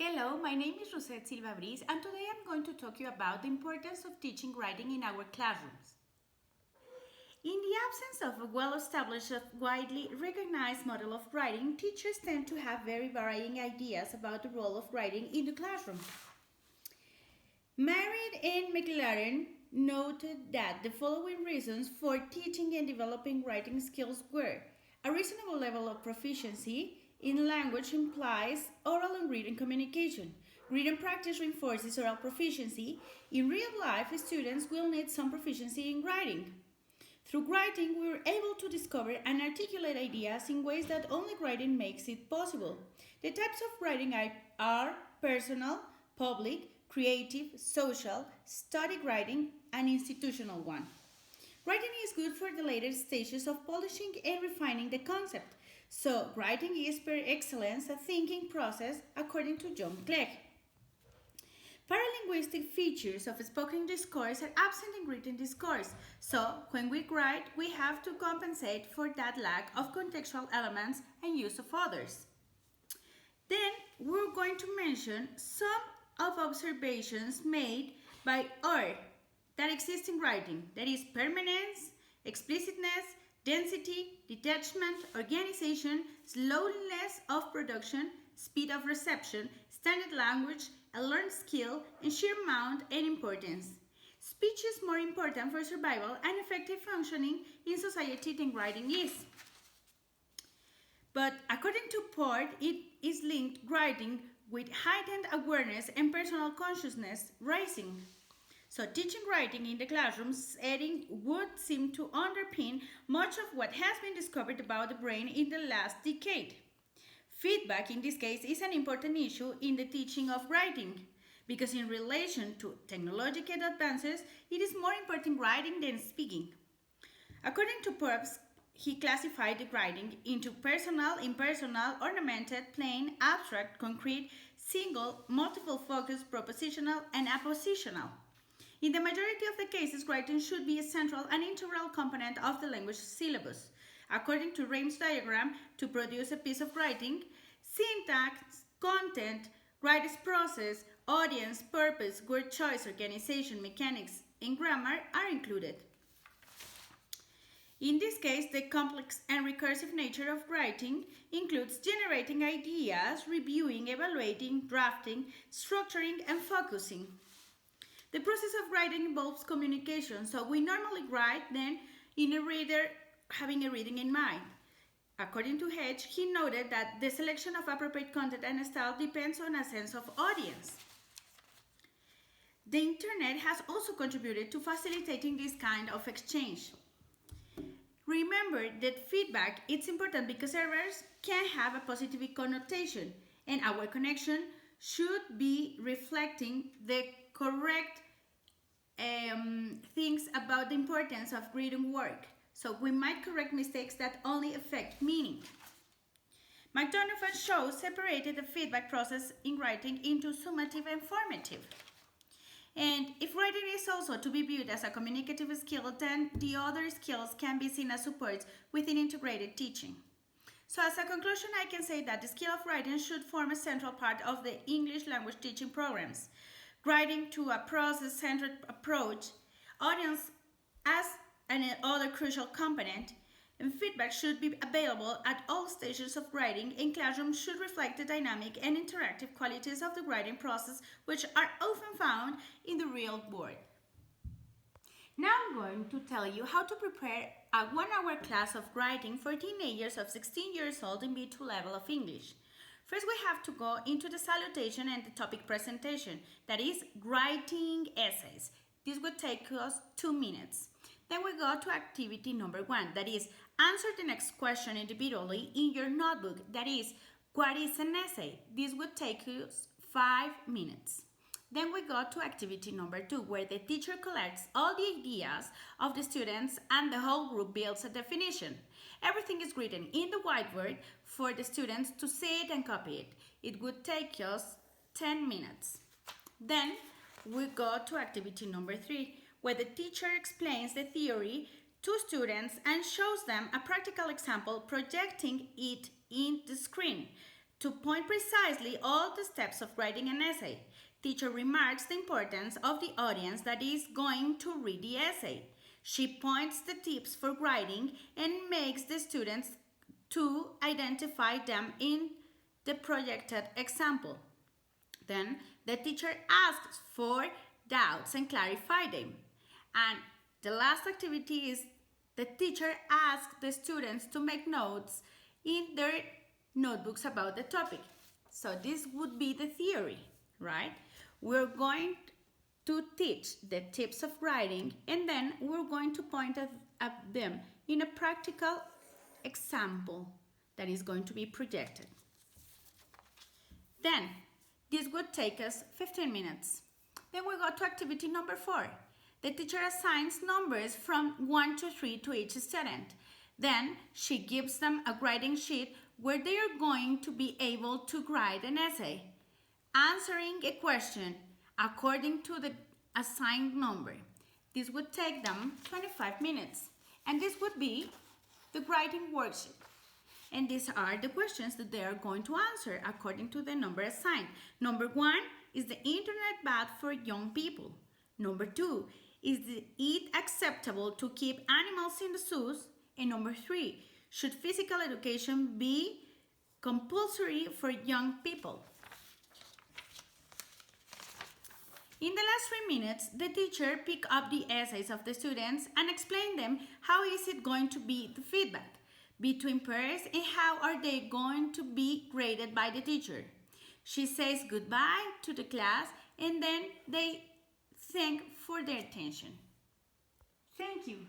Hello, my name is Rosette Silva Briz, and today I'm going to talk to you about the importance of teaching writing in our classrooms. In the absence of a well-established, widely recognized model of writing, teachers tend to have very varying ideas about the role of writing in the classroom. Marriott and McLaren noted that the following reasons for teaching and developing writing skills were: a reasonable level of proficiency in language implies oral and written communication. Written practice reinforces oral proficiency. In real life, students will need some proficiency in writing. Through writing, we are able to discover and articulate ideas in ways that only writing makes it possible. The types of writing are personal, public, creative, social, study writing, and institutional one. Writing is good for the later stages of polishing and refining the concept. So, writing is per excellence a thinking process, according to John Clegg. Paralinguistic features of spoken discourse are absent in written discourse. So, when we write, we have to compensate for that lack of contextual elements and use of others. Then, we're going to mention some of observations made by R that exist in writing. That is permanence, explicitness, density, detachment, organization, slowness of production, speed of reception, standard language, a learned skill, and sheer amount and importance. Speech is more important for survival and effective functioning in society than writing is. But according to Port, it is linked writing with heightened awareness and personal consciousness rising. So teaching writing in the classroom setting would seem to underpin much of what has been discovered about the brain in the last decade. Feedback in this case is an important issue in the teaching of writing, because in relation to technological advances, it is more important writing than speaking. According to Purps, he classified the writing into personal, impersonal, ornamented, plain, abstract, concrete, single, multiple focus, propositional, and appositional. In the majority of the cases, writing should be a central and integral component of the language syllabus. According to Reims' diagram, to produce a piece of writing, syntax, content, writer's process, audience, purpose, word choice, organization, mechanics, and grammar are included. In this case, the complex and recursive nature of writing includes generating ideas, reviewing, evaluating, drafting, structuring, and focusing. The process of writing involves communication, so we normally write then in a reader having a reading in mind. According to Hedge, he noted that the selection of appropriate content and style depends on a sense of audience. The internet has also contributed to facilitating this kind of exchange. Remember that feedback is important because errors can have a positive connotation, and our connection should be reflecting the correct things about the importance of written work. So we might correct mistakes that only affect meaning. McDonough and Shaw separated the feedback process in writing into summative and formative. And if writing is also to be viewed as a communicative skill, then the other skills can be seen as supports within integrated teaching. So as a conclusion, I can say that the skill of writing should form a central part of the English language teaching programs. Writing to a process-centered approach, audience as another crucial component, and feedback should be available at all stages of writing, and classrooms should reflect the dynamic and interactive qualities of the writing process, which are often found in the real world. Now I'm going to tell you how to prepare a 1-hour class of writing for teenagers of 16 years old in B2 level of English. First, we have to go into the salutation and the topic presentation, that is, writing essays. This would take us 2 minutes. Then we go to activity number 1, that is, answer the next question individually in your notebook, that is, what is an essay? This would take us 5 minutes. Then we go to activity number 2, where the teacher collects all the ideas of the students and the whole group builds a definition. Everything is written in the whiteboard for the students to see it and copy it. It would take us 10 minutes. Then we go to activity number 3, where the teacher explains the theory to students and shows them a practical example projecting it in the screen. to point precisely all the steps of writing an essay. Teacher remarks the importance of the audience that is going to read the essay. She points the tips for writing and makes the students to identify them in the projected example. Then the teacher asks for doubts and clarify them. And the last activity is the teacher asks the students to make notes in their notebooks about the topic. So this would be the theory, right? We're going to teach the tips of writing, and then we're going to point at them in a practical example that is going to be projected. Then this would take us 15 minutes. Then we go to activity number 4. The teacher assigns numbers from 1 to 3 to each student. Then she gives them a writing sheet where they are going to be able to write an essay, answering a question according to the assigned number. This would take them 25 minutes, and this would be the writing worksheet. And these are the questions that they are going to answer according to the number assigned. Number 1, is the internet bad for young people? Number 2, is it acceptable to keep animals in the zoos? And number 3, should physical education be compulsory for young people? In the last 3 minutes, the teacher pick up the essays of the students and explain them how is it going to be the feedback between pairs and how are they going to be graded by the teacher. She says goodbye to the class and then they thank for their attention. Thank you.